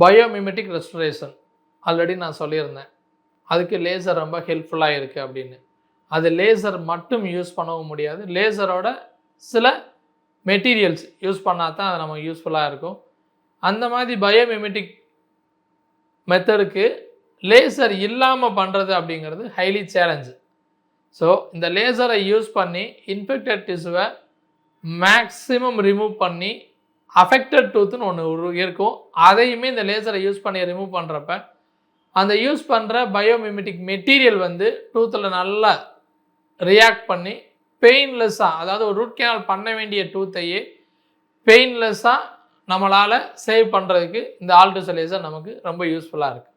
பயோமிமெட்டிக் restoration already நான் சொல்லியிருந்தேன். அதுக்கு லேசர் ரொம்ப ஹெல்ப்ஃபுல்லாக இருக்குது அப்படின்னு. அது லேசர் மட்டும் யூஸ் பண்ணவும் முடியாது. லேசரோட சில மெட்டீரியல்ஸ் யூஸ் பண்ணால் தான் அது நமக்கு யூஸ்ஃபுல்லாக இருக்கும். அந்த மாதிரி பயோமிமெட்டிக் மெத்தடுக்கு லேசர் இல்லாமல் பண்ணுறது அப்படிங்கிறது ஹைலி சேலஞ்சு. ஸோ இந்த லேசரை யூஸ் பண்ணி இன்ஃபெக்டட் டிஷ்யூவை மேக்ஸிமம் ரிமூவ் பண்ணி அஃபெக்டட் டூத்துன்னு ஒன்று இருக்கும். அதையுமே இந்த லேசரை யூஸ் பண்ணி ரிமூவ் பண்ணுறப்ப அந்த யூஸ் பண்ணுற பயோமிமெட்டிக் மெட்டீரியல் வந்து டூத்தில் நல்லா ரியாக்ட் பண்ணி பெயின்லெஸ்ஸாக, அதாவது ஒரு ரூட் கேனல் பண்ண வேண்டிய டூத்தையே பெயின்லெஸ்ஸாக நம்மளால் சேவ் பண்ணுறதுக்கு இந்த ஆல்ட்ரிசல் லேசர் நமக்கு ரொம்ப யூஸ்ஃபுல்லாக இருக்குது.